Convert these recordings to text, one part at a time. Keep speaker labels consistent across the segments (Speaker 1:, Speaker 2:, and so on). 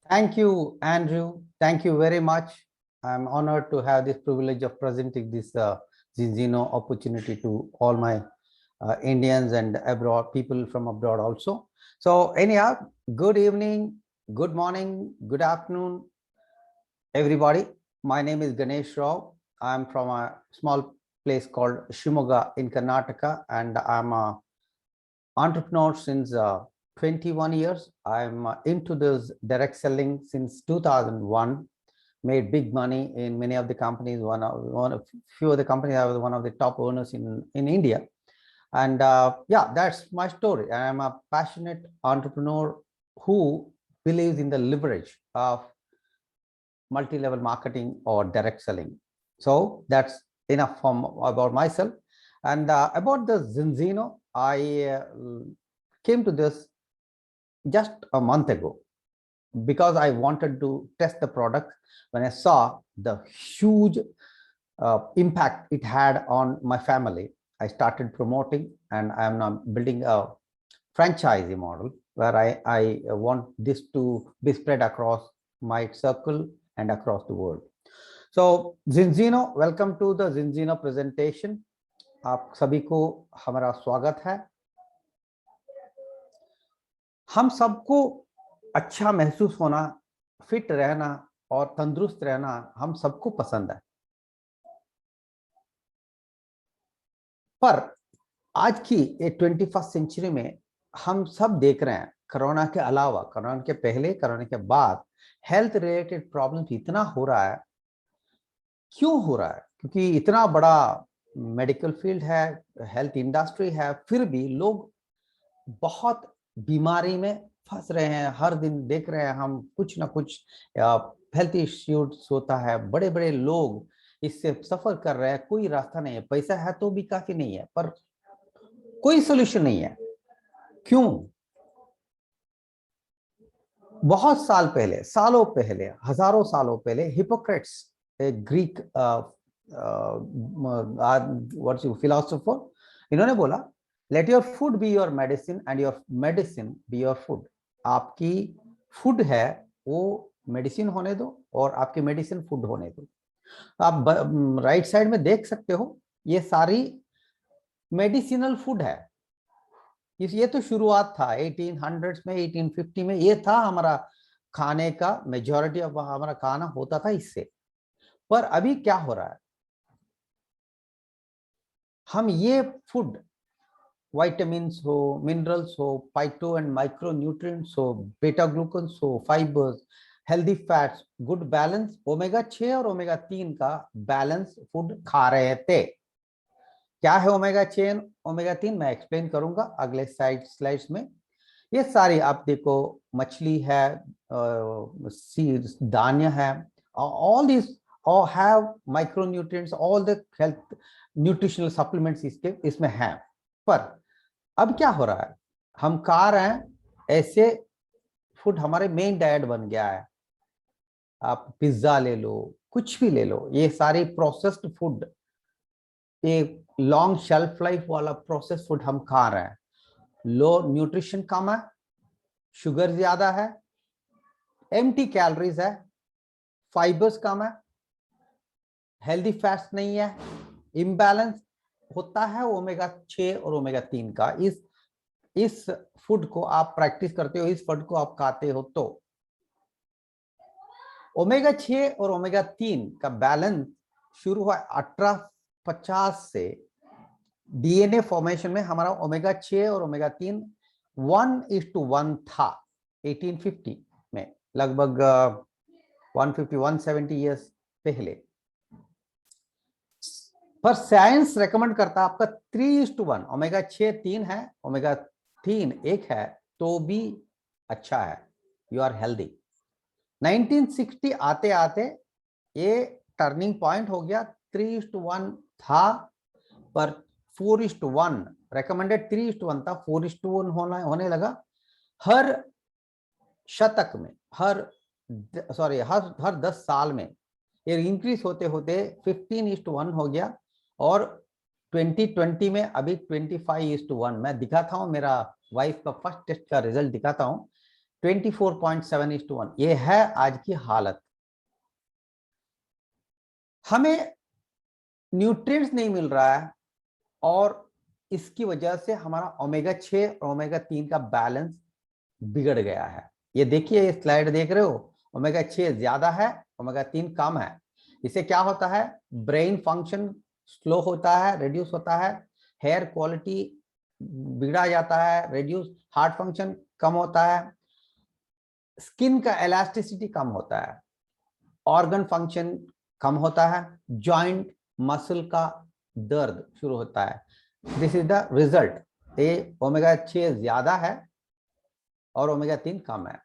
Speaker 1: Thank you, Andrew. Thank you very much. I'm honored to have this privilege of presenting this Zinzino opportunity to all my Indians and abroad people from abroad also. So anyhow, good evening, good morning, good afternoon, everybody. My name is Ganesh Rao. I'm from a small place called Shimoga in Karnataka, and I'm a entrepreneur since 21 years. I'm into this direct selling since 2001. Made big money in many of the companies. One of few of the companies, I was one of the top owners in India. And yeah, that's my story. I'm a passionate entrepreneur who believes in the leverage of multi-level marketing or direct selling. So that's enough from about myself. And about the Zinzino, I came to this just a month ago because I wanted to test the product. When I saw the huge impact it had on my family, I started promoting, and I am now building a franchisee model where I want this to be spread across my circle and across the world. So Zinzino, welcome to the Zinzino presentation. आप सभी को हमारा स्वागत है। हम सबको अच्छा महसूस होना, फिट रहना और तंदुरुस्त रहना हम सबको पसंद है, पर आज की 21st सेंचुरी में हम सब देख रहे हैं, कोरोना के अलावा, कोरोना के पहले, कोरोना के बाद हेल्थ रिलेटेड प्रॉब्लम इतना हो रहा है। क्यों हो रहा है? क्योंकि इतना बड़ा मेडिकल फील्ड है, हेल्थ इंडस्ट्री है, फिर भी लोग बहुत बीमारी में फंस रहे हैं। हर दिन देख रहे हैं हम कुछ ना कुछ हेल्थ इश्यूज होता है। बड़े बड़े लोग इससे सफर कर रहे हैं। कोई रास्ता नहीं है, पैसा है तो भी काफी नहीं है, पर कोई सोल्यूशन नहीं है। क्यों? बहुत साल पहले, सालों पहले, हजारों सालों पहले हिपोक्रेट्स, एक ग्रीक फिलोसोफर, इन्होंने बोला let your food be your medicine and your medicine be your food. आपकी फूड है वो मेडिसिन होने दो और आपकी मेडिसिन फूड होने दो। आप राइट साइड में देख सकते हो, ये सारी मेडिसिनल फूड है। ये तो शुरुआत था 1800s में, 1850 में ये था हमारा खाने का। मेजॉरिटी ऑफ हमारा खाना होता था इससे। पर अभी क्या हो रहा है, हम ये फूड, विटामिन्स हो, मिनरल्स हो, फाइटो एंड माइक्रो न्यूट्रिएंट्स हो, बेटा ग्लूकन्स हो, fibres, healthy fats, good balance, omega 6 और ओमेगा 3 का बैलेंस फूड खा रहे थे। क्या है ओमेगा 6, ओमेगा 3 मैं एक्सप्लेन करूंगा अगले स्लाइड्स में। ये सारी आप देखो, मछली है, सीड्स, धान्य है, all this all have micronutrients, all the health nutritional supplements इसमें हैं। पर अब क्या हो रहा है, हम खा रहे हैं ऐसे फूड, हमारे मेन डाइट बन गया है। आप पिज्जा ले लो, कुछ भी ले लो, ये सारी प्रोसेस्ड फूड, ये लॉन्ग शेल्फ लाइफ वाला प्रोसेस्ड फूड हम खा रहे हैं। लो न्यूट्रिशन कम है, शुगर ज्यादा है, एम्प्टी कैलोरीज है, फाइबर्स कम है, हेल्दी फैट्स नहीं है, इम्बैलेंस होता है ओमेगा 6 और ओमेगा 3 का। इस फूड को आप प्रैक्टिस करते हो, इस फूड को आप खाते हो, तो ओमेगा 6 और ओमेगा 3 का बैलेंस शुरू हुआ 1850 से। डीएनए फॉर्मेशन में हमारा ओमेगा 6 और ओमेगा 3 1:1 था 1850 में, लगभग 150-170 ईयर्स पहले। पर साइंस रेकमेंड करता है आपका 3:1। ओमेगा 6 3 है, ओमेगा 3 1 है, तो भी अच्छा है, यू आर हेल्दी। 1960 आते आते ये टर्निंग पॉइंट हो गया, 3:1 था, पर 4:1 रेकमेंडेड, 3:1 था, 4:1 होने लगा। हर शतक में, हर 10 साल में ये इंक्रीज होते होते 15:1 हो गया, और 2020 में अभी 25:1। मैं दिखाता हूं, मेरा वाइफ का फर्स्ट टेस्ट का रिजल्ट दिखाता हूं। 24.7:1 ये है आज की हालत। हमें न्यूट्रिएंट्स नहीं मिल रहा है और इसकी वजह से हमारा ओमेगा 6 और ओमेगा 3 का बैलेंस बिगड़ गया है। ये देखिए, ये स्लाइड देख रहे हो, ओमेगा 6 ज्यादा है, ओमेगा 3 कम है। इससे क्या होता है? ब्रेन फंक्शन स्लो होता है, रिड्यूस होता है, हेयर क्वालिटी बिगड़ा जाता है, रिड्यूस, हार्ट फंक्शन कम होता है, स्किन का इलास्टिसिटी कम होता है, ऑर्गन फंक्शन कम होता है, जॉइंट मसल का दर्द शुरू होता है। This is the result. ये ओमेगा 6 ज्यादा है और ओमेगा 3 कम है।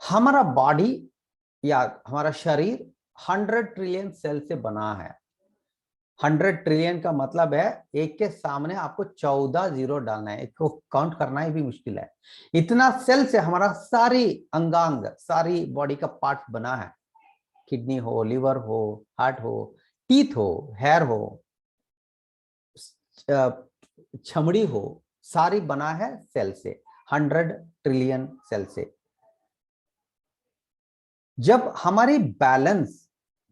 Speaker 1: हमारा बॉडी या हमारा शरीर 100 ट्रिलियन सेल से बना है। 100 ट्रिलियन का मतलब है एक के सामने आपको 14 जीरो डालना है, इसको काउंट करना ही भी मुश्किल है। इतना सेल से हमारा सारी अंगांग, सारी बॉडी का पार्ट बना है। किडनी हो, लिवर हो, हार्ट हो, टीथ हो, हेयर हो, चमड़ी हो, सारी बना है सेल से, 100 ट्रिलियन सेल से। जब हमारी बैलेंस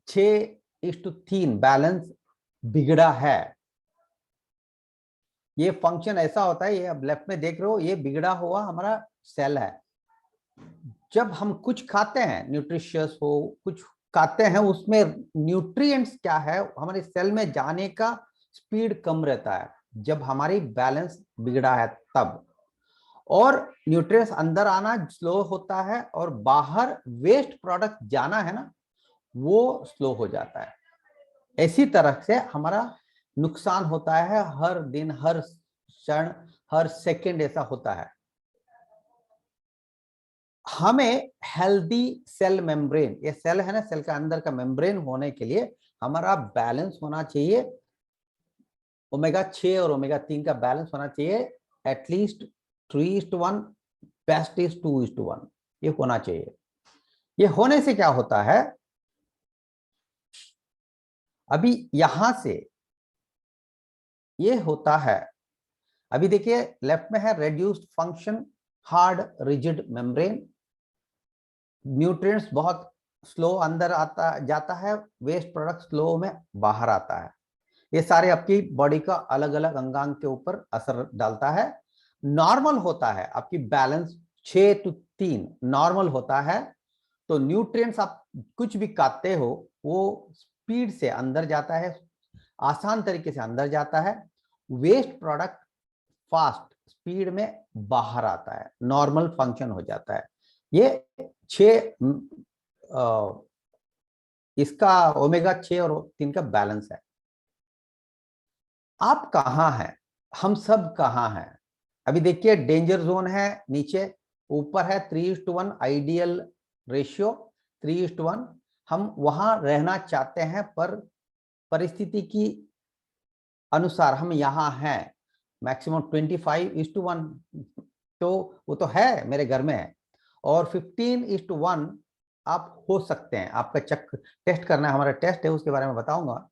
Speaker 1: 6:3 बैलेंस बिगड़ा है, ये फंक्शन ऐसा होता है, ये अब लेफ्ट में देख रहे हो, ये बिगड़ा हुआ हमारा सेल है। जब हम कुछ खाते हैं, न्यूट्रिशियस हो, कुछ खाते हैं, उसमें न्यूट्रिएंट्स क्या है, हमारे सेल में जाने का स्पीड कम रहता है जब हमारी बैलेंस बिगड़ा है तब। और न्यूट्रिएंट्स अंदर आना स्लो होता है और बाहर वेस्ट प्रोडक्ट जाना है ना, वो स्लो हो जाता है। इसी तरह से हमारा नुकसान होता है हर दिन, हर क्षण, हर सेकंड ऐसा होता है। हमें हेल्दी सेल मेम्ब्रेन, ये सेल है ना, सेल का अंदर का मेम्ब्रेन होने के लिए हमारा बैलेंस होना चाहिए, ओमेगा 6 और ओमेगा 3 का बैलेंस होना चाहिए एटलीस्ट 3:1, बेस्ट इज 2:1, ये होना चाहिए। ये होने से क्या होता है, अभी यहां से ये होता है, अभी देखिए लेफ्ट में है reduced function, hard rigid membrane, nutrients बहुत स्लो अंदर आता जाता है, वेस्ट प्रोडक्ट स्लो में बाहर आता है। ये सारे आपकी बॉडी का अलग अलग अंगांग के ऊपर असर डालता है। नॉर्मल होता है आपकी बैलेंस 6:3 नॉर्मल होता है, तो न्यूट्रिएंट्स आप कुछ भी खाते हो वो स्पीड से अंदर जाता है, आसान तरीके से अंदर जाता है, वेस्ट प्रोडक्ट फास्ट स्पीड में बाहर आता है, नॉर्मल फंक्शन हो जाता है। ये 6 इसका ओमेगा 6 और 3 का बैलेंस है। आप कहां हैं, हम सब कहां हैं? अभी देखिए डेंजर जोन है नीचे, ऊपर है 3:1 आइडियल रेशियो, 3:1। हम वहां रहना चाहते हैं पर परिस्थिति की अनुसार हम यहाँ हैं, मैक्सिमम 25:1 तो वो तो है, मेरे घर में है। और 15:1 आप हो सकते हैं, आपका चेक टेस्ट करना है, हमारा टेस्ट है उसके बारे में बताऊंगा।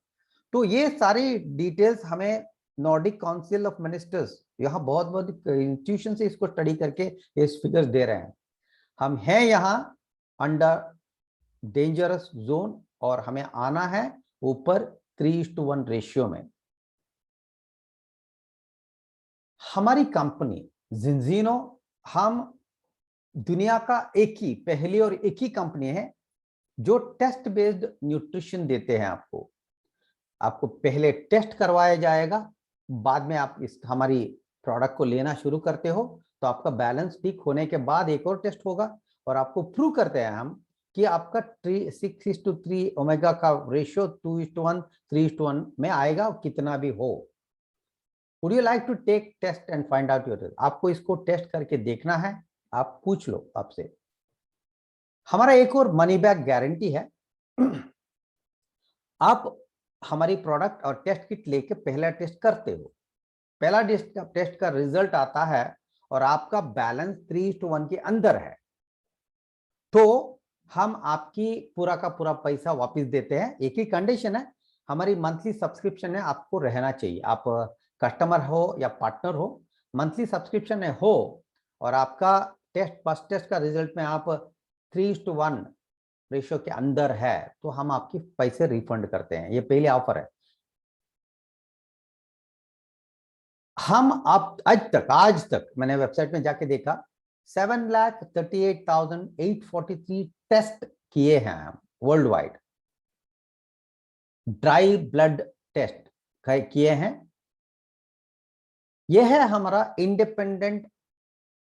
Speaker 1: तो ये सारी डिटेल्स हमें नॉर्डिक काउंसिल ऑफ मिनिस्टर्स, यहाँ बहुत बहुत इंस्टीट्यूशन से इसको स्टडी करके ये फिगर्स दे रहे हैं। हम हैं यहाँ अंडर डेंजरस जोन और हमें आना है ऊपर 3:1 रेशियो में। हमारी कंपनी जिंजीनो, हम दुनिया का एक ही, पहली और एक ही कंपनी है जो टेस्ट बेस्ड न्यूट्रिशन देते हैं। आपको आपको पहले टेस्ट करवाया जाएगा, बाद में आप इस हमारी प्रोडक्ट को लेना शुरू करते हो तो आपका बैलेंस ठीक होने के बाद एक और टेस्ट होगा और आपको प्रूव करते हैं हम कि आपका 6:3 ओमेगा का रेशियो 2:1 3:1 में आएगा, कितना भी हो। Would you like to take test and find out your result? आपको इसको टेस्ट करके देखना है, आप पूछ लो आपसे। हमारा एक और मनी बैक गारंटी है। आप हमारी प्रोडक्ट और टेस्ट किट लेके पहला टेस्ट करते हो, पहला टेस्ट का रिजल्ट आता है और आपका बैलेंस 3:1 के अंदर है, तो हम आपकी पूरा का पूरा पैसा वापस देते हैं। एक ही कंडीशन है, हमारी मंथली सब्सक्रिप्शन है, आपको रहना चाहिए। आप कस्टमर हो या पार्टनर हो, मंथली सब्सक्रिप्शन में हो और आपका फर्स्ट टेस्ट का रिजल्ट में आप 3:1 रेशियो के अंदर है तो हम आपकी पैसे रिफंड करते हैं। ये पहले ऑफर है। हम आप आज तक मैंने वेबसाइट में जाके देखा 7,38,843 टेस्ट किए हैं हम world wide, dry blood test किए हैं। यह है हमारा इंडिपेंडेंट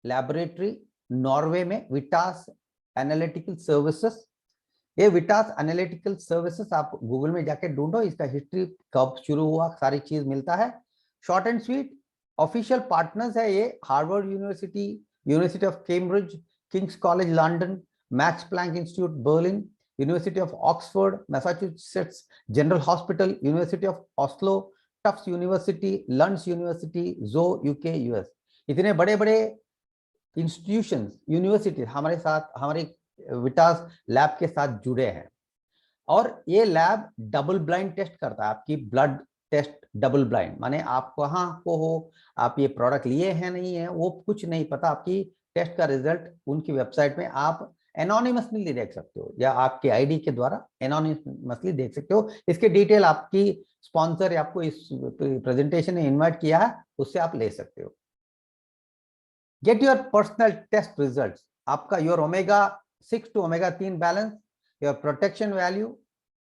Speaker 1: लैबोरेटरी नॉर्वे में, विटास एनालिटिकल सर्विसेज। ये विटास एनालिटिकल सर्विसेज आप गूगल में जाके ढूंढो, इसका हिस्ट्री कब शुरू हुआ सारी चीज मिलता है। Short and sweet official partners है ये Harvard University, University of Cambridge, King's College London, Max Planck Institute Berlin, University of Oxford Massachusetts General Hospital, University of Oslo, Tufts University, Lunds University, जो यूके यूएस। इतने बड़े बड़े institutions university हमारे साथ, हमारे विटास lab के साथ जुड़े हैं। और ये लैब डबल ब्लाइंड टेस्ट करता है, आपकी ब्लड टेस्ट डबल ब्लाइंड, माने आप कहाँ को हो, आप ये प्रोडक्ट लिए हैं नहीं है वो कुछ नहीं पता, आपकी टेस्ट का रिजल्ट उनकी वेबसाइट में आप एनोनिमसली देख सकते हो या आपके आईडी के द्वारा एनोनिमसली देख सकते हो। इसके डिटेल आपकी स्पॉन्सर आपको इस प्रेजेंटेशन में इन्वाइट किया है उससे आप ले सकते हो। Get your personal test results, आपका your omega 6 to omega 3 balance, your protection value,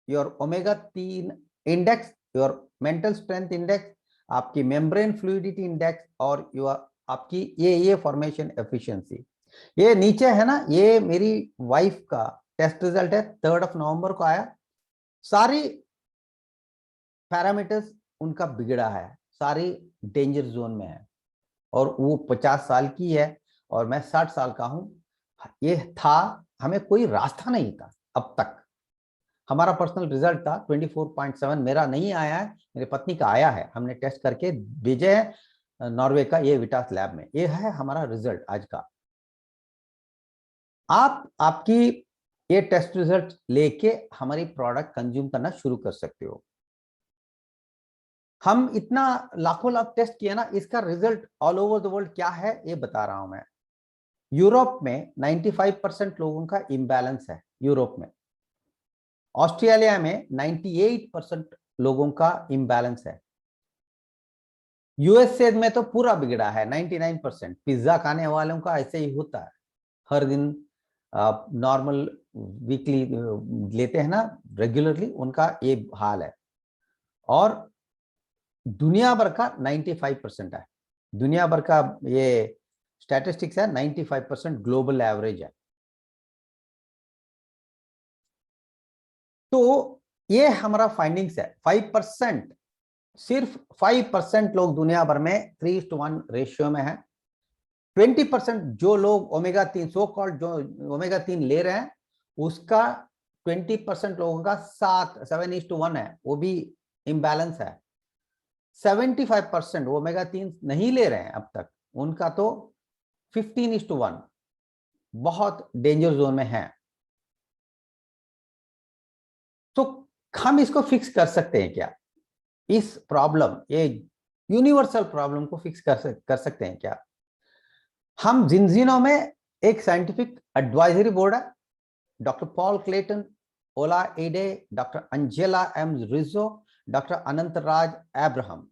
Speaker 1: your omega 3 index, your mental strength index, आपकी मेम्ब्रेन फ्लूइडिटी इंडेक्स और योर आपकी ये फॉर्मेशन एफिशिएंसी। ये नीचे है ना, ये मेरी वाइफ का टेस्ट रिजल्ट है, 3 नवंबर को आया। सारी पैरामीटर्स उनका बिगड़ा है, सारी डेंजर जोन में है और वो 50 साल की है और मैं 60 साल का हूं। ये था, हमें कोई रास्ता नहीं था अब तक। हमारा पर्सनल रिजल्ट था 24.7, मेरा नहीं आया है, मेरी पत्नी का आया है, हमने टेस्ट करके भेजे हैं नॉर्वे का ये विटास लैब में। ये है हमारा रिजल्ट आज का। आप आपकी ये टेस्ट रिजल्ट लेके हमारी प्रोडक्ट कंज्यूम करना शुरू कर सकते हो। हम इतना लाखों लाख टेस्ट किया ना, इसका result all over the world क्या है ये बता रहा हूं मैं। यूरोप में 95% लोगों का इम्बैलेंस है, यूरोप में। ऑस्ट्रेलिया में 98% लोगों का इम्बैलेंस है। यूएसए में तो पूरा बिगड़ा है, 99%। पिज्जा खाने वालों का ऐसे ही होता है, हर दिन नॉर्मल वीकली लेते हैं ना रेगुलरली, उनका ये हाल है। और दुनिया भर का 95% है, दुनिया भर का ये स्टैटिस्टिक्स है, 95% ग्लोबल एवरेज है। तो ये हमारा फाइंडिंग्स है। 5%, सिर्फ 5% लोग दुनिया भर में 3:1 रेशियो में है। 20% जो लोग ओमेगा 3 सो कॉल्ड जो ओमेगा 3 ले रहे हैं उसका 20% लोगों का 7:1 है, वो भी इम्बैलेंस है। 75% ओमेगा 3 नहीं ले रहे हैं अब तक, उनका तो 15:1 बहुत डेंजर जोन में है। तो हम इसको फिक्स कर सकते हैं क्या? इस प्रॉब्लम, ये यूनिवर्सल प्रॉब्लम को फिक्स कर सकते हैं क्या? हम जिंजीनो में एक साइंटिफिक एडवाइजरी बोर्ड है, डॉक्टर पॉल क्लेटन, ओला एडे, doctor Angela M Rijo, doctor अनंत राज अब्राहम।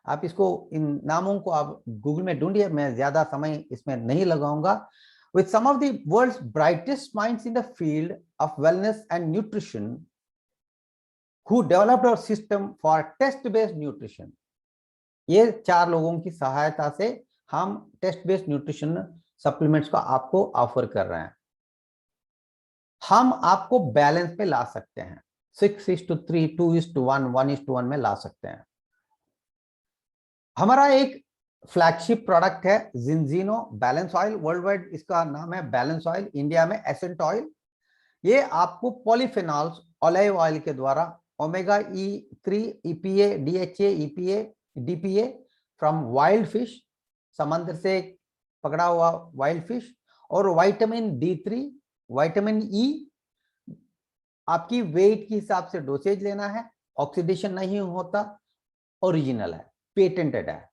Speaker 1: आप इसको, इन नामों को आप गूगल में ढूंढिए, मैं ज्यादा समय इसमें नहीं लगाऊंगा। With some of the world's brightest minds in the field of wellness and nutrition, who developed our system for test-based nutrition. ये 4 लोगों की सहायता से हम टेस्ट बेस्ड न्यूट्रिशन सप्लीमेंट्स को आपको ऑफर कर रहे हैं। हम आपको बैलेंस पे ला सकते हैं, 6:3, 2:1, 1:1 में ला सकते हैं। हमारा एक फ्लैगशिप प्रोडक्ट है जिंजीनो बैलेंस ऑयल, वर्ल्ड वाइड इसका नाम है बैलेंस ऑयल, इंडिया में एसेंट ऑयल। ये आपको पॉलीफेनॉल्स ऑलिव ऑयल के द्वारा omega E3, EPA, DHA, EPA, DPA from wild fish, समंदर से पकड़ा हुआ वाइल्ड फिश, और विटामिन D3, विटामिन E। आपकी वेट के हिसाब से डोसेज लेना है, ऑक्सीडेशन नहीं होता, ओरिजिनल है। पेटेंटेड है।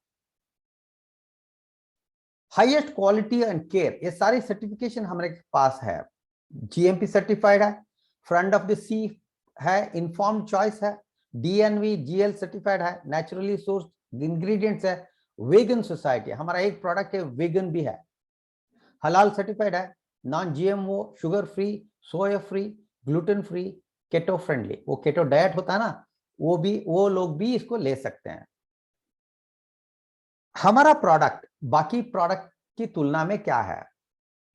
Speaker 1: हाईएस्ट क्वालिटी एंड केयर, ये सारी सर्टिफिकेशन हमारे पास है। जीएमपी सर्टिफाइड है, फ्रंट ऑफ द सी है, इन्फॉर्म्ड चॉइस है, डीएनवी जीएल सर्टिफाइड है, नेचुरली सोर्स इंग्रेडिएंट्स है, वेगन सोसाइटी, हमारा एक प्रोडक्ट है वेगन भी है, हलाल सर्टिफाइड है, non GMO, sugar free, soya free, gluten free, keto friendly. वो केटो डाइट होता है ना, वो लोग भी इसको ले सकते हैं। हमारा प्रोडक्ट बाकी प्रोडक्ट की तुलना में क्या है?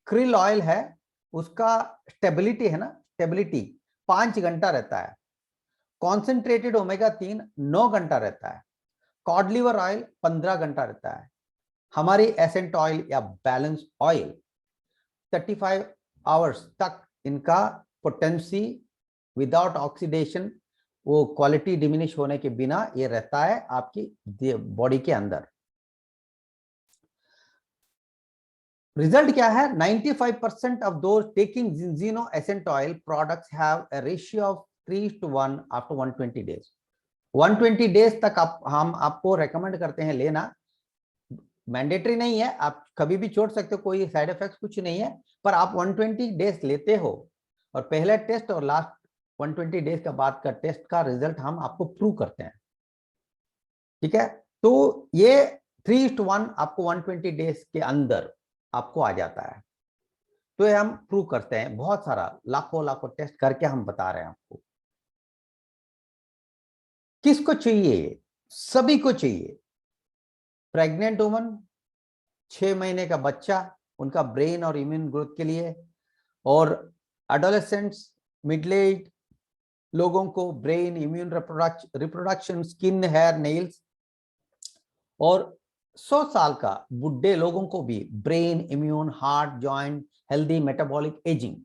Speaker 1: क्रिल ऑयल है, उसका स्टेबिलिटी है ना, स्टेबिलिटी 5 घंटा रहता है। कॉन्सेंट्रेटेड ओमेगा 3 9 घंटा रहता है। कॉड लिवर ऑयल 15 घंटा रहता है। हमारी एसेंट ऑयल या बैलेंस ऑयल 35 आवर्स तक इनका पोटेंसी विदाउट ऑक्सीडेशन, वो क्वालिटी डिमिनिश होने के बिना ये रहता है आपकी बॉडी के अंदर। रिजल्ट क्या है? 95% of those taking Zinzino Essent Oil products have a ratio of 3:1 after 120 days. 120 days तक हम आपको रेकमेंड करते हैं लेना। मैंडेटरी नहीं है, आप कभी भी छोड़ सकते हो, कोई साइड इफेक्ट कुछ नहीं है, पर आप 120 डेज लेते हो और पहले टेस्ट और लास्ट 120 डेज का बाद का टेस्ट का रिजल्ट हम आपको प्रूव करते हैं। ठीक है, तो ये 3:1 आपको 120 डेज के अंदर आपको आ जाता है। तो ये हम प्रूव करते हैं, बहुत सारा लाखों लाखों टेस्ट करके हम बता रहे हैं आपको। किसको चाहिए? सभी को चाहिए। प्रेग्नेंट वुमन, 6 महीने का बच्चा, उनका ब्रेन और इम्यून ग्रोथ के लिए, और एडोलेसेंट्स, मिडिल एज लोगों को brain, immune, reproduction, skin, hair, nails, और 100 साल का बुढ़े लोगों को भी brain, immune, heart, joint, healthy, metabolic, ageing,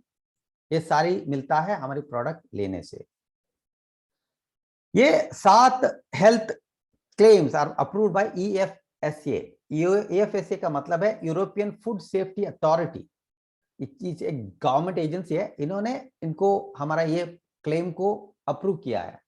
Speaker 1: ये सारी मिलता है हमारे प्रोडक्ट लेने से। ये 7 health claims are approved by EFSA। EFSA का मतलब है यूरोपियन फूड सेफ्टी अथॉरिटी। एक गवर्नमेंट एजेंसी है, इन्होंने इनको हमारा ये क्लेम को अप्रूव किया है।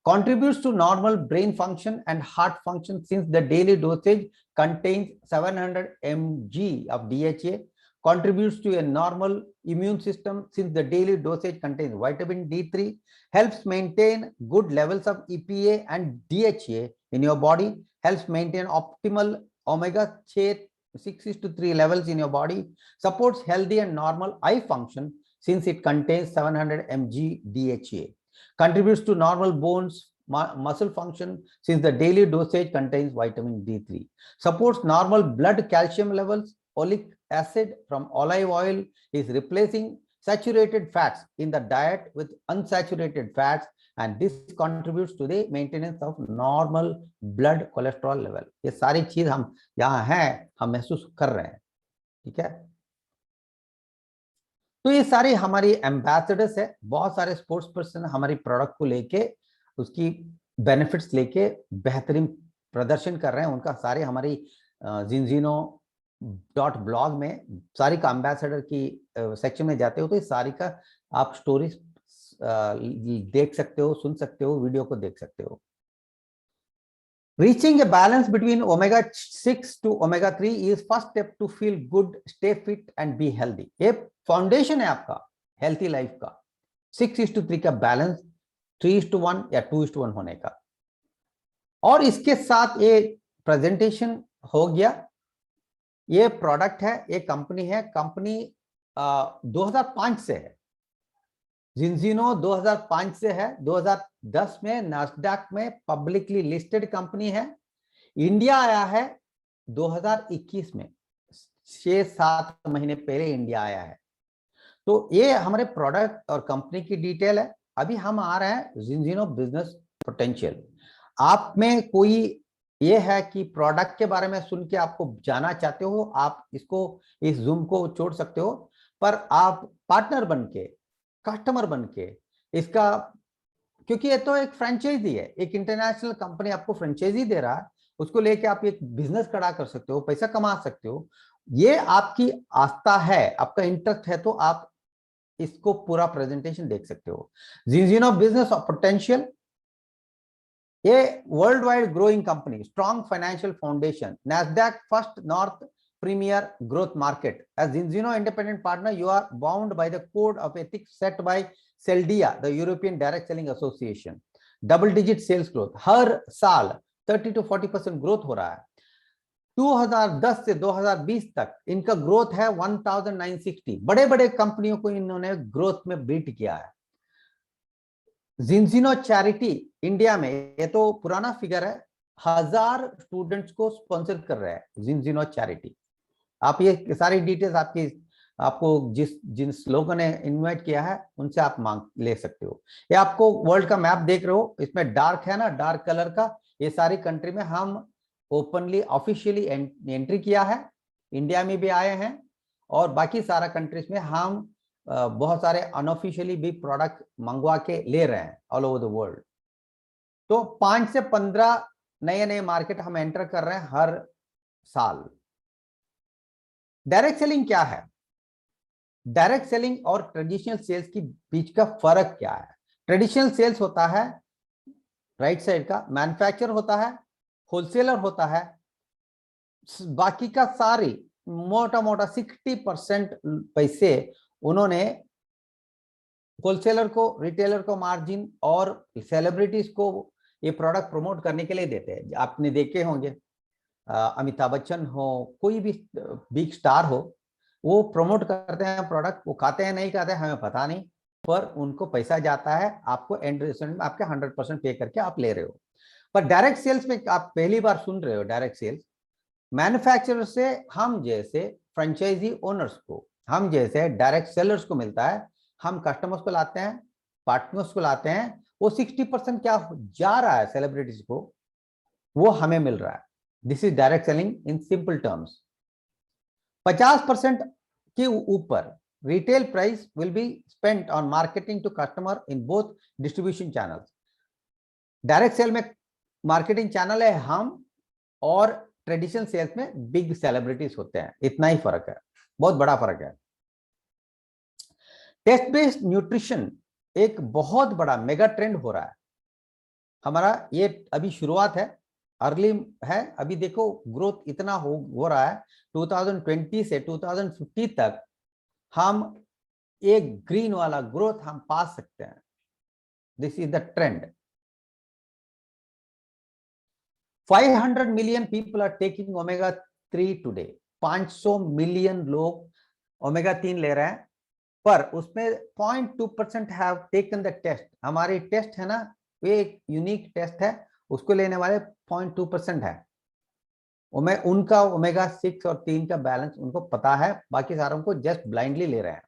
Speaker 1: Contributes to normal brain function and heart function since the daily dosage contains 700 mg of DHA. Contributes to a normal immune system since the daily dosage contains vitamin D3. Helps maintain good levels of EPA and DHA in your body. Helps maintain optimal omega 6:3 levels in your body. Supports healthy and normal eye function since it contains 700 mg DHA. Contributes to normal bones, muscle function since the daily dosage contains vitamin D3. Supports normal blood calcium levels. Oleic acid from olive oil is replacing saturated fats in the diet with unsaturated fats, and this contributes to the maintenance of normal blood cholesterol level. ये सारी चीज हम यहाँ हैं, हम महसूस कर रहे हैं। ठीक है, तो ये सारे हमारी एम्बेसडर्स है, बहुत सारे स्पोर्ट्स पर्सन हमारी प्रोडक्ट को लेके उसकी बेनिफिट्स लेके बेहतरीन प्रदर्शन कर रहे हैं। उनका सारे हमारी zinzino.blog में सारी का एम्बेसडर की सेक्शन में जाते हो तो ये सारी का आप स्टोरी देख सकते हो, सुन सकते हो, वीडियो को देख सकते हो। Reaching a balance between omega 6 to omega 3 is first step to feel good, stay fit and be healthy. ये फाउंडेशन है आपका हेल्थी लाइफ का। 6:3 का बैलेंस 3:1 या 2:1 होने का। और इसके साथ ये प्रेजेंटेशन हो गया। ये प्रोडक्ट है, ये कंपनी है, कंपनी 2005 से है। जिंजिनो 2005 से है। 2010 में नास्डैक में पब्लिकली लिस्टेड कंपनी है। इंडिया आया है 2021 में, 6-7 महीने पहले इंडिया आया है। तो ये हमारे प्रोडक्ट और कंपनी की डिटेल है। अभी हम आ रहे हैं जिंजिनो बिजनेस पोटेंशियल। आप में कोई ये है कि प्रोडक्ट के बारे में सुन के आपको जाना चाहते हो, आप इसको, इस जूम को छोड़ सकते हो, पर आप पार्टनर बन के, कस्टमर बन के इसका, क्योंकि ये तो एक फ्रेंचाइजी है, एक इंटरनेशनल कंपनी आपको फ्रेंचाइजी दे रहा है, उसको लेके आप एक बिजनेस खड़ा कर सकते हो, पैसा कमा सकते हो। ये आपकी आस्था है, आपका इंटरेस्ट है, तो आप इसको पूरा प्रेजेंटेशन देख सकते हो। जिंजिनो बिजनेस ऑफ पोटेंशियल ये world wide growing company, strong financial foundation, Nasdaq first north premier growth market. As Zinzino independent partner, you are bound by the code of ethics set by CELDIA, the European Direct Selling Association. Double digit sales growth, हर साल 30 to 40% growth हो रहा है। 2010 से 2020 तक इनका growth है 1960। बड़े बड़े कंपनियों को इन्होंने ग्रोथ में बीट किया है। जिंजिनो चैरिटी इंडिया में, ये तो पुराना फिगर है, 1000 स्टूडेंट्स को स्पॉन्सर कर रहा है जिंजिनो चैरिटी। आप ये सारी डिटेल्स आपको जिन लोगों ने इनवाइट किया है उनसे आप मांग ले सकते हो। ये आपको वर्ल्ड का मैप देख रहे हो, इसमें डार्क है ना, डार्क कलर का, ये सारी कंट्री में हम ओपनली ऑफिशियली एंट्री किया है। इंडिया में भी आए हैं और बाकी सारा कंट्रीज में हम बहुत सारे अनऑफिशियली भी प्रोडक्ट मंगवा के ले रहे हैं ऑल ओवर द वर्ल्ड। तो 5 से 15 नए नए मार्केट हम एंटर कर रहे हैं हर साल। डायरेक्ट सेलिंग क्या है? डायरेक्ट सेलिंग और ट्रेडिशनल सेल्स के बीच का फर्क क्या है? ट्रेडिशनल सेल्स होता है राइट साइड का, मैन्युफैक्चर होता है, होलसेलर होता है, बाकी का सारी मोटा मोटा 60% पैसे उन्होंने होलसेलर को, रिटेलर को मार्जिन और सेलिब्रिटीज को ये प्रोडक्ट प्रमोट करने के लिए देते हैं। आपने देखे होंगे अमिताभ बच्चन हो, कोई भी बिग स्टार हो, वो प्रमोट करते हैं प्रोडक्ट, वो खाते हैं नहीं खाते हैं हमें पता नहीं, पर उनको पैसा जाता है, आपको एंड रिजल्ट में आपके 100% पे करके आप ले रहे हो। पर डायरेक्ट सेल्स में आप पहली बार सुन रहे हो, डायरेक्ट सेल्स मैन्युफैक्चरर से हम जैसे फ्रेंचाइजी ओनर्स को, हम जैसे डायरेक्ट सेलर्स को मिलता है। हम कस्टमर्स को लाते हैं, पार्टनर्स को लाते हैं, वो 60% क्या जा रहा है सेलिब्रिटीज को, वो हमें मिल रहा है। This is direct selling in simple terms. 50% के ऊपर retail price will be spent on marketing to customer in both distribution channels. Direct sale में मार्केटिंग चैनल है हम, और ट्रेडिशनल सेल्स में बिग सेलिब्रिटीज होते हैं। इतना ही फर्क है, बहुत बड़ा फर्क है। टेस्ट बेस्ड न्यूट्रिशन एक बहुत बड़ा मेगा ट्रेंड हो रहा है हमारा। ये अभी शुरुआत है, अर्ली है, अभी देखो ग्रोथ इतना हो रहा है। 2020 से 2050 तक हम एक ग्रीन वाला ग्रोथ हम पा सकते हैं। This is the trend. 500 million people are taking omega 3 today. 500 million लोग ओमेगा 3 ले रहे हैं, पर उसमें 0.2% हैव टेकन द टेस्ट। हमारी टेस्ट है ना, ये एक यूनिक टेस्ट है, उसको लेने वाले 0.2% है। उनका ओमेगा 6 और 3 का बैलेंस उनको पता है, बाकी सारों को जस्ट ब्लाइंडली ले रहे हैं।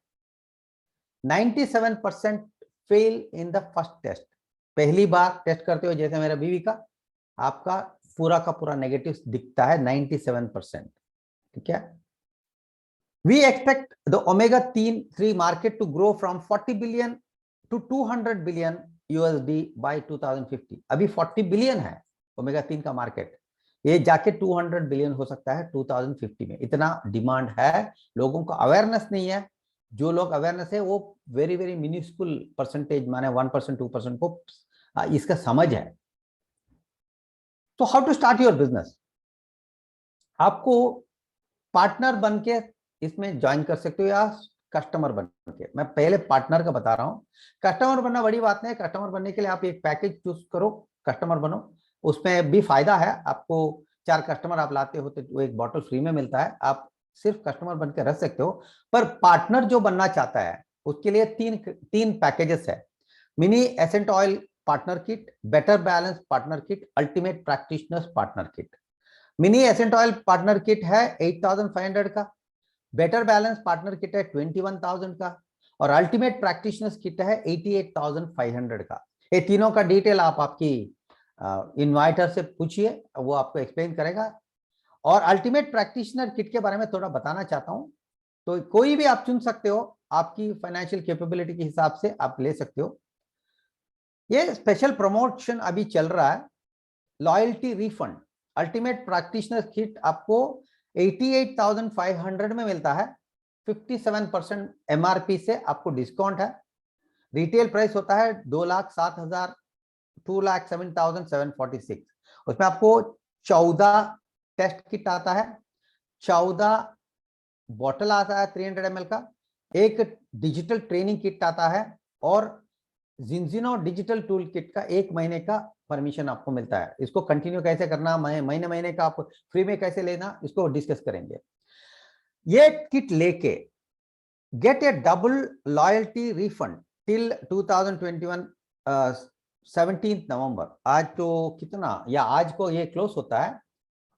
Speaker 1: 97% fail in the first test. पहली बार टेस्ट करते हो, जैसे मेरा बीवी का, आपका पूरा का पूरा नेगेटिव दिखता है 97%। ठीक है। We expect the omega-3 market to grow from 40 billion to 200 billion USD by 2050. अभी 40 बिलियन है ओमेगा 3 का मार्केट, ये जाके 200 बिलियन हो सकता है 2050 में। इतना डिमांड है, लोगों को अवेयरनेस नहीं है। जो लोग अवेयरनेस है वो वेरी वेरी मिनिस्कुल परसेंटेज, माने 1% 2% को इसका समझ है। तो how to start your business? आपको पार्टनर बन के इसमें ज्वाइन कर सकते हो या कस्टमर बन के। मैं पहले पार्टनर का बता रहा हूं। कस्टमर बनना बड़ी बात नहीं है। कस्टमर बनने के लिए आप एक पैकेज चूज करो, कस्टमर बनो। उसमें भी फायदा है, आपको 4 कस्टमर आप लाते हो तो वो एक बॉटल फ्री में मिलता है, आप सिर्फ कस्टमर बन के रह सकते हो। पर पार्टनर जो बनना चाहता है उसके लिए तीन पैकेजेस है। Mini essential oil partner kit, better balance partner kit, ultimate practitioners partner kit. Mini essential oil partner kit है 8500 का, बेटर बैलेंस पार्टनर किट है 21,000 का, और अल्टीमेट प्रैक्टिशनर्स किट है 88,500 का। ये तीनों का डिटेल आप आपकी इनवाइटर से पूछिए, वो आपको एक्सप्लेन करेगा। और अल्टीमेट प्रैक्टिशनर किट के बारे में थोड़ा बताना चाहता हूं। तो कोई भी आप चुन सकते हो, आपकी फाइनेंशियल कैपेबिलिटी के हिसाब से आप ले सकते हो। ये स्पेशल प्रमोशन अभी चल रहा है, loyalty refund. Ultimate practitioner kit आपको 88,500 में मिलता है, 57% एमआरपी से आपको डिस्काउंट है। रिटेल प्राइस होता है 2,07,000 2,07,746। उसमें आपको 14 टेस्ट किट आता है, 14 बॉटल आता है 300 ml का, एक डिजिटल ट्रेनिंग किट आता है, और जिंजिनो डिजिटल टूल किट का 1 महीने का परमिशन आपको मिलता है। इसको कंटिन्यू कैसे करना, महीने महीने का आप फ्री में कैसे लेना, इसको डिस्कस करेंगे। ये किट लेके gate A double loyalty refund till 2021 17 नवंबर। आज तो कितना, या आज को ये क्लोज होता है।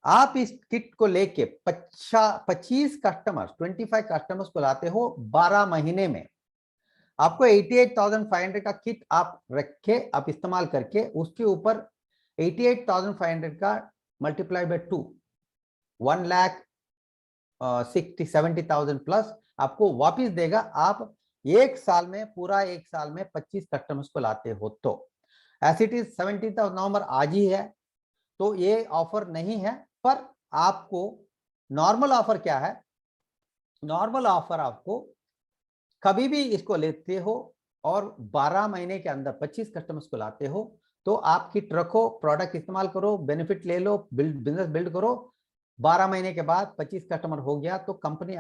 Speaker 1: आप इस किट को लेके 25 कस्टमर्स, 25 कस्टमर्स को लाते हो 12 महीने में, आपको 88,500 का किट आप रखे, आप इस्तेमाल करके उसके ऊपर 88,500 का मल्टीप्लाई बाय 2, 1,60,70,000 प्लस आपको वापिस देगा। आप एक साल में, पूरा एक साल में 25 कस्टमर्स को लाते हो तो। एज इट इज 17 नवंबर आज ही है, तो ये ऑफर नहीं है। पर आपको नॉर्मल ऑफर क्या है, नॉर्मल ऑफर आपको कभी भी इसको लेते हो और 12 महीने के अंदर 25 कस्टमर्स को लाते हो तो आप किट रखो, प्रोडक्ट इस्तेमाल करो, बेनिफिट ले लो, बिजनेस बिल्ड करो। 12 महीने के बाद 25 कस्टमर हो गया तो कंपनी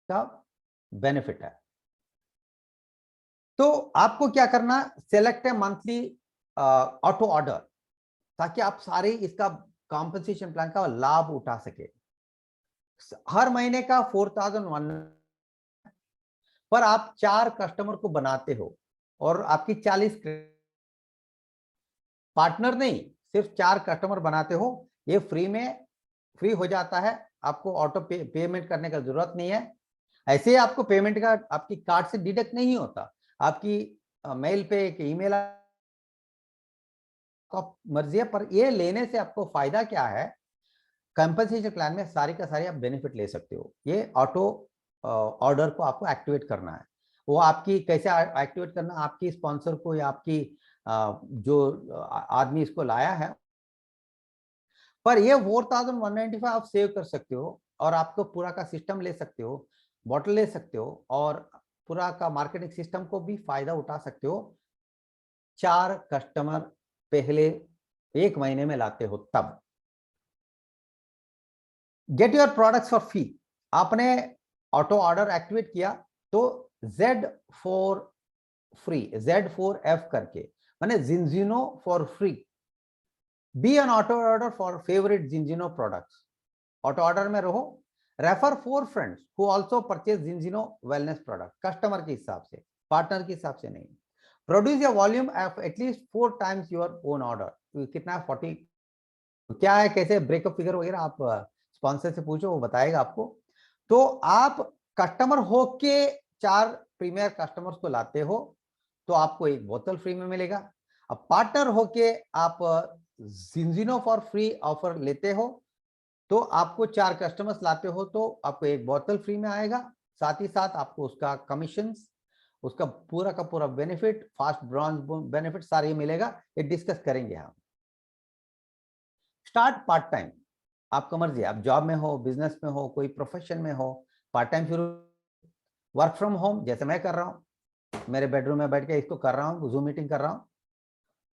Speaker 1: का बेनिफिट है। तो आपको क्या करना, सेलेक्ट ए मंथली ऑटो ऑर्डर, ताकि आप सारे इसका कॉम्पनसेशन प्लान का लाभ उठा सके। हर महीने का 4,001 पर आप 4 कस्टमर को बनाते हो और आपकी 40 पार्टनर नहीं, सिर्फ 4 कस्टमर बनाते हो, ये फ्री हो जाता है। आपको ऑटो पेमेंट करने का जरूरत नहीं है। ऐसे आपको पेमेंट का आपकी कार्ड से डिडक्ट नहीं होता, आपकी मेल पे एक ईमेल मर्जी है। पर ये लेने से आपको फायदा क्या है, कंपनसेशन प्लान में सारी का सारी आप बेनिफिट ले सकते हो। ये ऑटो ऑर्डर को आपको एक्टिवेट करना है। वो आपकी कैसे एक्टिवेट करना, आपकी स्पॉन्सर को या आपकी जो आदमी इसको लाया है। पर ये 4,195 आप सेव कर सकते हो और आपको पूरा का सिस्टम ले सकते हो, बॉटल ले सकते हो और पूरा का मार्केटिंग सिस्टम को भी फायदा उठा सकते हो। 4 कस्टमर पहले 1 महीने में लाते हो तब। Get your products for free, आपने ऑटो ऑर्डर एक्टिवेट किया तो Z4 फ्री, Z4F करके माने Zinzino for free, be an auto order for favourite Zinzino products. Auto order में रहो, refer 4 friends who also purchase Zinzino wellness product, customer के हिसाब से, पार्टनर के हिसाब से नहीं। Produce your volume of at least 4 times your own order, कितना 40 क्या है, कैसे ब्रेकअप फिगर वगैरह आप स्पॉन्सर से पूछो, वो बताएगा आपको। तो आप कस्टमर हो के 4 प्रीमियर कस्टमर्स को लाते हो तो आपको एक बोतल फ्री में मिलेगा। अब पार्टनर होके आप जिंजिनो फॉर फ्री ऑफर लेते हो तो आपको 4 कस्टमर्स लाते हो तो आपको एक बोतल फ्री में आएगा, साथ ही साथ आपको उसका कमीशन, उसका पूरा का पूरा बेनिफिट, फास्ट ब्रॉन्ज बेनिफिट सारे मिलेगा। ये डिस्कस करेंगे हम। स्टार्ट पार्ट टाइम, आपका मर्जी, आप जॉब में हो, बिजनेस में हो, कोई प्रोफेशन में हो, पार्ट टाइम शुरू, वर्क फ्रॉम होम जैसे मैं कर रहा हूँ, मेरे बेडरूम में बैठ के इसको कर रहा हूँ, जूम मीटिंग कर रहा हूँ।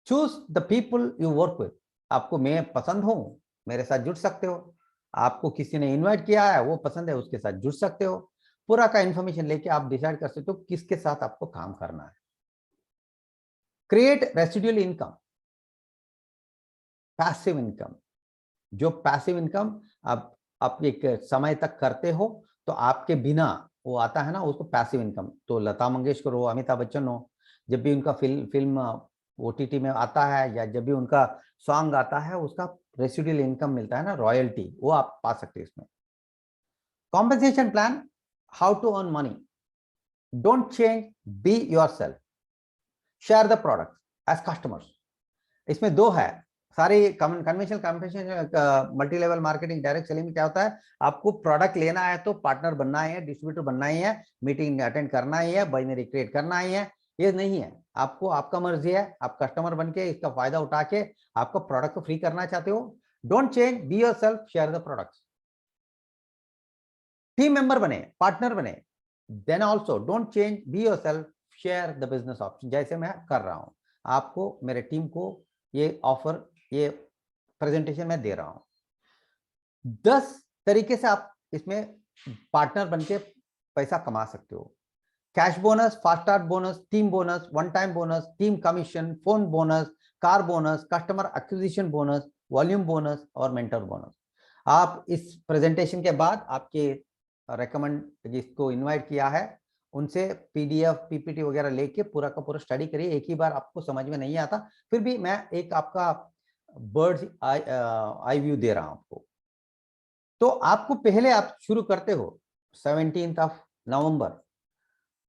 Speaker 1: Choose the people you work with, आपको मैं पसंद हूं, मेरे साथ जुड़ सकते हो। आपको किसी ने इनवाइट किया है, वो पसंद है, उसके साथ जुड़ सकते हो। पूरा का इंफॉर्मेशन लेके आप डिसाइड कर सकते हो किसके साथ आपको काम करना है। Create residual income, passive income, जो पैसिव इनकम आप एक समय तक करते हो तो आपके बिना वो आता है ना, उसको पैसिव इनकम। तो लता मंगेशकर हो, अमिताभ बच्चन हो, जब भी उनका फिल्म OTT में आता है या जब भी उनका सॉन्ग आता है, उसका रेसिडुअल इनकम मिलता है ना, रॉयल्टी, वो आप पा सकते हैं इसमें। Compensation plan, how to earn money, don't change, be yourself, share the product as customers. इसमें 2 है सारी conventional compensation, multi level marketing, direct selling में क्या होता है, आपको प्रोडक्ट लेना है तो पार्टनर बनना है, डिस्ट्रीब्यूटर बनना ही है, मीटिंग अटेंड करना ही है, बाइनरी क्रिएट करना ही है। ये नहीं है, आपको आपका मर्जी है, आप कस्टमर बन के इसका फायदा उठा के आपका प्रोडक्ट को फ्री करना चाहते हो। Don't change, be yourself, share the products. Team member बने, पार्टनर बने, then also don't change, be yourself, share the business option जैसे मैं कर रहा हूं, आपको मेरे टीम को ये ऑफर, ये प्रेजेंटेशन मैं दे रहा हूं। 10 तरीके से आप इसमें पार्टनर बनके पैसा कमा सकते हो। Cash bonus, fast start bonus, team bonus, one time bonus, team commission, phone bonus, car bonus, customer acquisition bonus, volume bonus और मेंटर बोनस। आप इस प्रेजेंटेशन के बाद आपके रेकमेंड जिसको इनवाइट किया है उनसे पीडीएफ पीपीटी वगैरह लेके पूरा का पूरा स्टडी करिए। एक ही बार आपको समझ में नहीं आता, फिर भी मैं एक आपका बर्ड्स आई व्यू दे रहा हूं आपको। तो आपको पहले आप शुरू करते हो 17 नवंबर,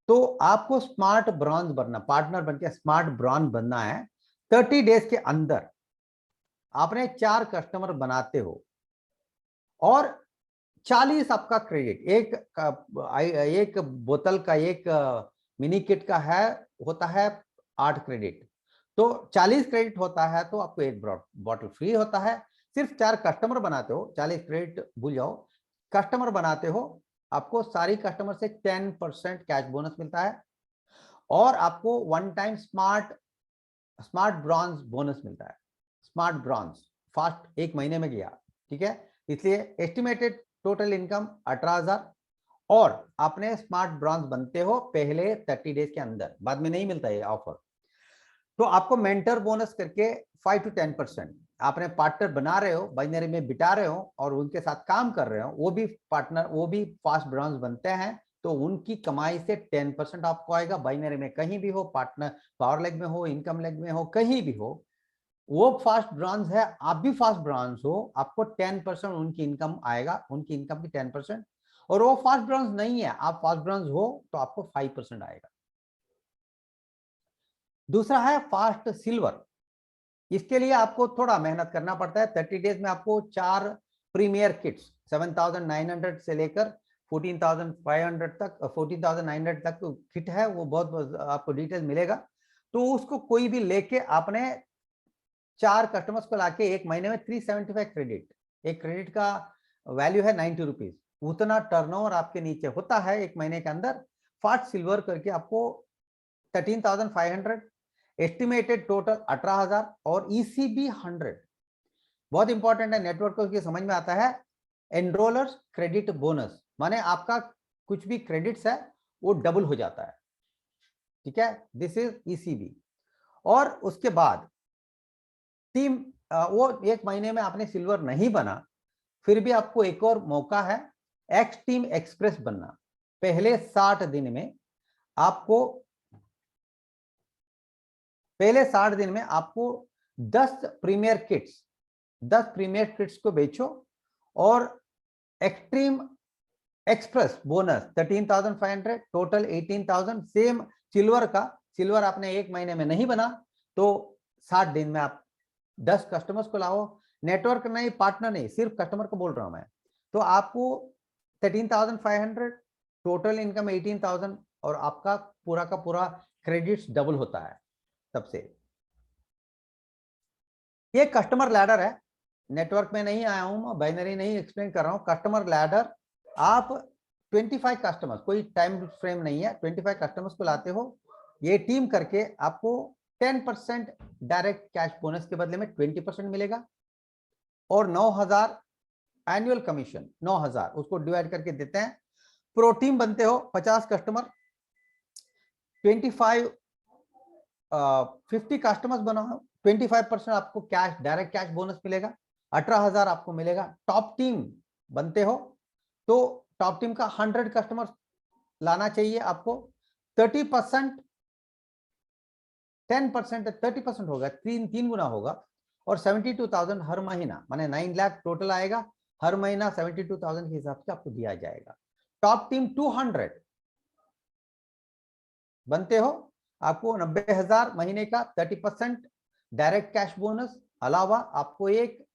Speaker 1: तो आपको स्मार्ट ब्रॉन्ज बनना, पार्टनर बनके स्मार्ट ब्रॉन्ज बनना है। 30 डेज के अंदर आपने 4 कस्टमर बनाते हो और 40 आपका क्रेडिट, एक बोतल का, एक मिनी किट का है, होता है 8 क्रेडिट, तो 40 क्रेडिट होता है, तो आपको एक बॉटल फ्री होता है। सिर्फ 4 कस्टमर बनाते हो, 40 क्रेडिट भूल जाओ, कस्टमर बनाते हो, आपको सारी कस्टमर से 10% कैश बोनस मिलता है और आपको one time smart bronze bonus मिलता है। स्मार्ट ब्रॉन्ज फास्ट 1 महीने में गया, ठीक है, इसलिए एस्टिमेटेड टोटल इनकम 18,000 और आपने स्मार्ट ब्रॉन्ज बनते हो पहले 30 डेज के अंदर, बाद में नहीं मिलता ये ऑफर। तो आपको मेंटर बोनस करके 5 to 10% आपने पार्टनर बना रहे हो, बाइनरी में बिठा रहे हो और उनके साथ काम कर रहे हो, वो भी पार्टनर, वो भी फास्ट ब्रॉन्ज बनते हैं, तो उनकी कमाई से 10% आपको आएगा। बाइनरी में कहीं भी हो, पार्टनर पावर लेग में हो, इनकम लेग में हो, कहीं भी हो, वो फास्ट ब्रॉन्ज है, आप भी फास्ट ब्रॉन्ज हो, आपको 10% उनकी इनकम आएगा, उनकी इनकम की 10%। और वो फास्ट ब्रॉन्ज नहीं है, आप फास्ट ब्रॉन्ज हो तो आपको 5% आएगा। दूसरा है फास्ट सिल्वर, इसके लिए आपको थोड़ा मेहनत करना पड़ता है। 30 डेज में आपको 4 प्रीमियर किट्स 7,900 से लेकर 14,500 तक, 14,900 तक किट है, वो बहुत आपको डिटेल मिलेगा। तो उसको कोई भी लेके आपने 4 कस्टमर्स को लाके 1 महीने में 375 क्रेडिट, एक क्रेडिट का वैल्यू है 90 रुपीज, उतना टर्नओवर आपके नीचे होता है 1 महीने के अंदर। फास्ट सिल्वर करके आपको 13,500, एस्टिमेटेड टोटल 18,000 और ईसीबी 100। बहुत इंपॉर्टेंट है, नेटवर्क को समझ में आता है। एनरोलर्स क्रेडिट बोनस माने आपका कुछ भी क्रेडिट्स है वो डबल हो जाता है, ठीक है, दिस इज ईसीबी। और उसके बाद टीम, वो 1 महीने में आपने सिल्वर नहीं बना, फिर भी आपको एक और मौका है, एक्स टीम एक्सप्रेस बनना। पहले 60 दिन में आपको, पहले 60 दिन में आपको 10 प्रीमियर किट्स को बेचो और extreme express bonus 13,500, total 18,000, same silver का। सिल्वर आपने 1 महीने में नहीं बना तो 60 दिन में आप 10 कस्टमर्स को लाओ, नेटवर्क नहीं, पार्टनर नहीं, सिर्फ कस्टमर को बोल रहा हूं मैं, तो आपको 13,500, टोटल इनकम 18,000 और आपका पूरा का पूरा क्रेडिट्स डबल होता है तब से। ये कस्टमर लैडर है, नेटवर्क में नहीं आया हूं, बाइनरी नहीं एक्सप्लेन कर रहा हूं, कस्टमर लैडर। आप 25 कस्टमर्स, कोई टाइम फ्रेम नहीं है, 25 कस्टमर्स को लाते हो, ये टीम करके आपको 10% डायरेक्ट कैश बोनस के बदले में 20% मिलेगा और 9,000 एनुअल कमीशन, 9,000 उसको डिवाइड करके देते हैं। प्रो टीम बनते हो 50 कस्टमर, 50 कस्टमर्स बनाओ, 25% आपको कैश, डायरेक्ट कैश बोनस मिलेगा, 18,000 आपको मिलेगा। टॉप टीम बनते हो तो टॉप टीम का 100 कस्टमर लाना चाहिए आपको, 30%, 10% 30% होगा, तीन गुना होगा और 72,000 हर महीना, माने 9 लाख टोटल आएगा, हर महीना 72,000 के हिसाब से आपको दिया जाएगा। टॉप टीम 200 बनते हो, आपको 90,000 महीने का 30% डायरेक्ट कैश बोनस, अलावा आपको एक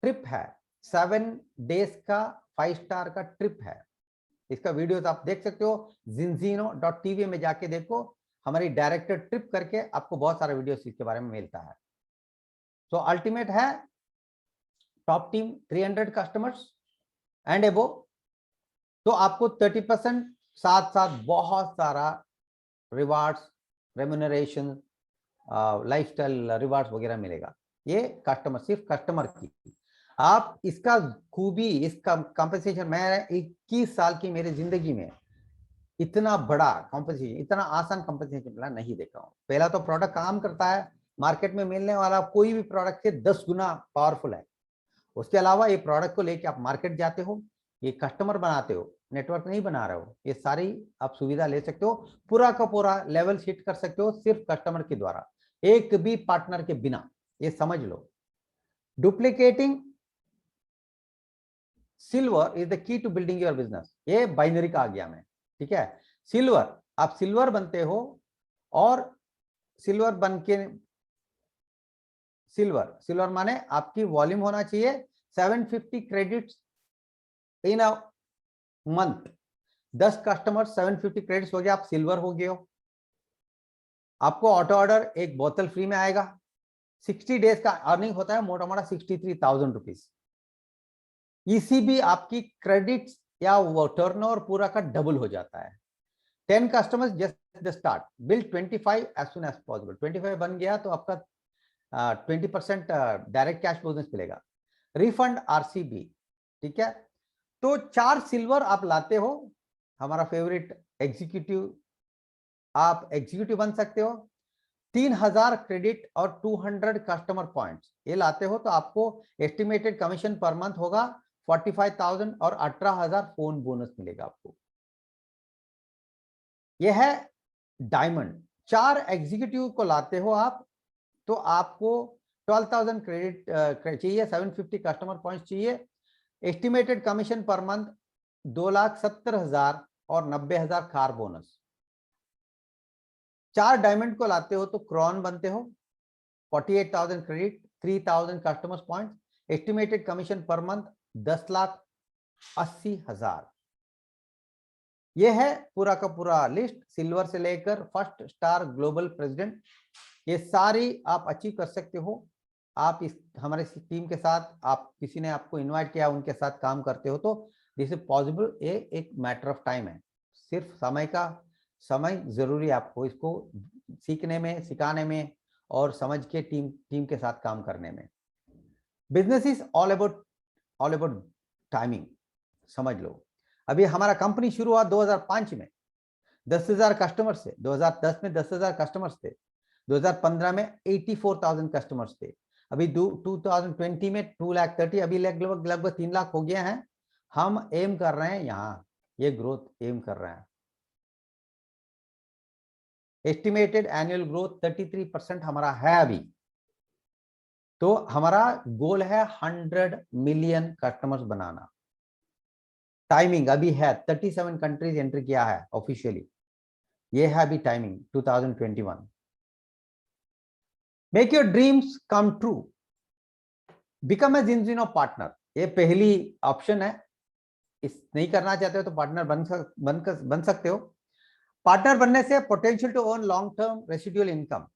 Speaker 1: ट्रिप है 7 डेज का 5 स्टार का ट्रिप है, इसका वीडियोस आप देख सकते हो, zinzino.tv में जाके देखो, हमारी डायरेक्टर ट्रिप करके आपको बहुत सारा वीडियोस इसके बारे में मिलता है। तो अल्टीमेट है टॉप टीम 300 कस्टमर्स एंड एबो, तो आपको 30% साथ साथ बहुत सारा रिवार्ड्स, रेम्यूनरेशन, लाइफस्टाइल रिवार्ड्स वगैरह मिलेगा। ये कस्टमर, सिर्फ कस्टमर की। आप इसका खूबी, इसका कॉम्पेंसेशन, मैं 21 साल की मेरी जिंदगी में इतना बड़ा कॉम्पेंसेशन, इतना आसान कॉम्पेंसेशन मिला नहीं देखा हूं। पहला तो प्रोडक्ट काम करता है, मार्केट में मिलने वाला कोई भी प्रोडक्ट से 10 गुना पावरफुल है। उसके अलावा ये प्रोडक्ट को लेके आप मार्केट जाते हो, ये कस्टमर बनाते हो, नेटवर्क नहीं बना रहे हो, ये सारी आप सुविधा ले सकते हो। पूरा का पूरा लेवल हिट कर सकते हो सिर्फ कस्टमर के द्वारा, एक भी पार्टनर के बिना। ये समझ लो। Duplicating silver is the key to building your business. ये बाइनरी का आ गया मैं, ठीक है। सिल्वर, आप सिल्वर बनते हो और सिल्वर बन के, सिल्वर माने आपकी वॉल्यूम होना चाहिए 750 credits in a month. 10 customer 750 credits हो गया, आप सिल्वर हो गए हो। आपको ऑटो ऑर्डर एक बोतल फ्री में आएगा। 60 डेज का अर्निंग होता है मोटा मोटा 63,000 रुपीज। ईसीबी आपकी क्रेडिट्स या वो टर्नओवर पूरा का डबल हो जाता है। 10 customers just the start, build 25 as soon as possible. 25 बन गया तो आपका 20% डायरेक्ट कैश बोनस मिलेगा। रिफंड आरसीबी, ठीक है। तो 4 सिल्वर आप लाते हो, हमारा फेवरेट एग्जीक्यूटिव, आप एग्जीक्यूटिव बन सकते हो। 3000 क्रेडिट और 200 कस्टमर पॉइंट्स ये लाते हो तो आपको एस्टिमेटेड कमीशन पर मंथ होगा 45,000 और 18,000 फोन बोनस मिलेगा आपको। यह है डायमंड। 4 एग्जीक्यूटिव को लाते हो आप तो आपको 12,000 क्रेडिट चाहिए, 750 कस्टमर पॉइंट्स चाहिए, एस्टिमेटेड कमीशन पर मंथ 2,70,000 और 90,000 कार बोनस। 4 डायमंड को लाते हो तो क्रॉन बनते हो, 48,000 credit, 3,000 customers points, estimated commission per month 10,80,000। यह है पूरा का पूरा लिस्ट, सिल्वर से लेकर फर्स्ट स्टार ग्लोबल प्रेसिडेंट। ये सारी आप अचीव कर सकते हो। आप इस हमारे टीम के साथ, आप किसी ने आपको इनवाइट किया, उनके साथ काम करते हो तो दिस इज पॉसिबल। ये एक मैटर ऑफ टाइम है, सिर्फ समय जरूरी है आपको इसको सीखने में, सिखाने में और समझ के टीम के साथ काम करने में। Business is all about timing, समझ लो। अभी हमारा कंपनी शुरू हुआ 2005 में 10,000 कस्टमर्स थे, 2010 में 10,000 कस्टमर्स थे, 2015 में 84,000 कस्टमर्स थे, अभी 2020 में 2,30,000, अभी लगभग 3 लाख हो गया है। हम एम कर रहे हैं यहाँ, ये ग्रोथ एम कर रहे हैं। एस्टिमेटेड एनुअल ग्रोथ 33% हमारा है अभी। तो हमारा गोल है 100 मिलियन कस्टमर्स बनाना। टाइमिंग अभी है 37 कंट्रीज एंट्री किया है ऑफिशियली, ये है अभी timing 2021। Make your dreams come true, become a Zinzino partner, ये पहली ऑप्शन है। इस नहीं करना चाहते हो तो पार्टनर बन सकते हो। पार्टनर बनने से potential to earn long term residual income,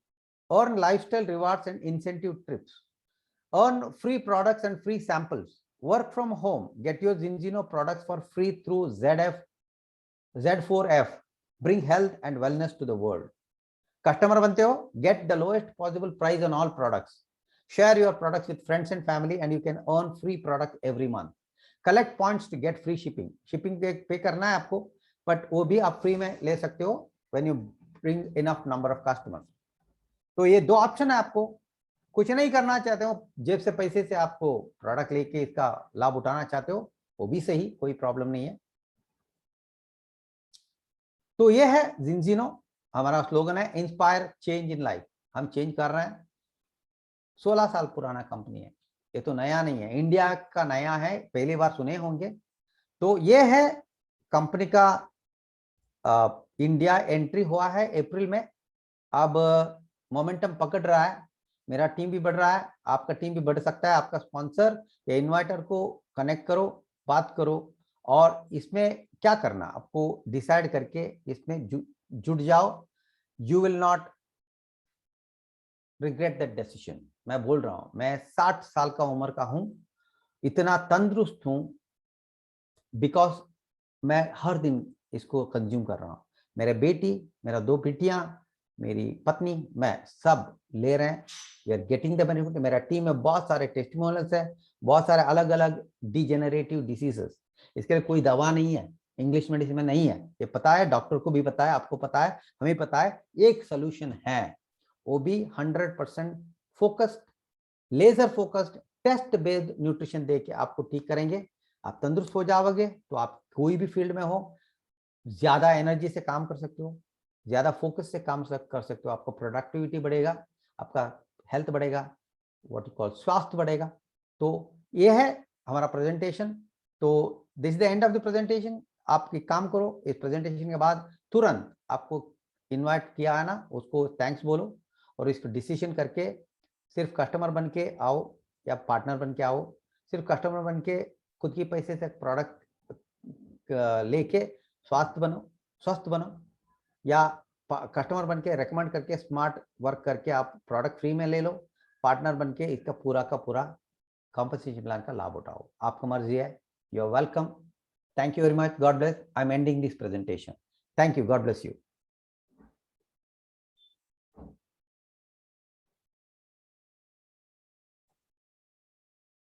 Speaker 1: earn lifestyle rewards and incentive trips, earn free products and free samples, work from home, get your Zinzino products for free through Z4F, bring health and wellness to the world. Customer बनते हो, get the lowest possible price on all products, share your products with friends and family and you can earn free product every month, collect points to get free shipping, shipping पे करना है आपको but वो भी आप free में ले सकते हो when you bring enough number of customers। तो ये 2 ऑप्शन है आपको। कुछ नहीं करना चाहते हो, जेब से पैसे से आपको प्रोडक्ट लेके इसका लाभ उठाना चाहते हो, वो भी सही, कोई प्रॉब्लम नहीं है। तो ये है जिंजीनो, हमारा स्लोगन है इंस्पायर चेंज इन लाइफ। हम चेंज कर रहे हैं। 16 साल पुराना कंपनी है, ये तो नया नहीं है, इंडिया का नया है, पहली बार सुने होंगे। तो ये है कंपनी का इंडिया एंट्री हुआ है अप्रैल में। अब मोमेंटम पकड़ रहा है, मेरा टीम भी बढ़ रहा है, आपका टीम भी बढ़ सकता है। आपका स्पॉन्सर या इन्वाइटर को कनेक्ट करो, बात करो और इसमें क्या करना आपको डिसाइड करके इसमें जुट जाओ। You will not regret that decision. मैं बोल रहा हूं, मैं 60 साल का उम्र का हूं, इतना तंदुरुस्त हूं बिकॉज मैं हर दिन इसको कंज्यूम कर रहा हूँ। मेरे बेटी, मेरा 2 बेटियां, मेरी पत्नी, मैं सब ले रहे हैं। We are getting the benefit. मेरा टीम में बहुत सारे टेस्टिमोनियल्स है, बहुत सारे अलग अलग डिजेनरेटिव डिसीजेस। इसके लिए कोई दवा नहीं है, इंग्लिश मेडिसिन में नहीं है, ये पता है, डॉक्टर को भी पता है, आपको पता है, हमें पता है। एक सोल्यूशन है, वो भी 100% focused, laser focused, test based nutrition दे के आपको ठीक करेंगे। आप तंदुरुस्त हो जाओगे तो आप कोई भी फील्ड में हो, ज्यादा एनर्जी से काम कर सकते हो, ज्यादा फोकस से काम कर सकते हो, आपको प्रोडक्टिविटी बढ़ेगा, आपका हेल्थ बढ़ेगा, व्हाट यू कॉल स्वास्थ्य बढ़ेगा। तो ये है हमारा प्रेजेंटेशन। तो this is the end of the presentation. आप एक काम करो, इस प्रेजेंटेशन के बाद तुरंत आपको इनवाइट किया है ना, उसको थैंक्स बोलो और इसको डिसीजन करके सिर्फ कस्टमर बन के आओ या पार्टनर बन के आओ। सिर्फ कस्टमर बन के खुद के पैसे से प्रोडक्ट लेके स्वस्थ बनो, या कस्टमर बन के रेकमेंड करके स्मार्ट वर्क करके आप प्रोडक्ट फ्री में ले लो। पार्टनर बन के इसका पूरा का पूरा कॉम्पनसेशन प्लान का लाभ उठाओ, आपका मर्जी है। You are welcome. Thank you very much. God bless. I am ending this presentation. Thank you. God bless you.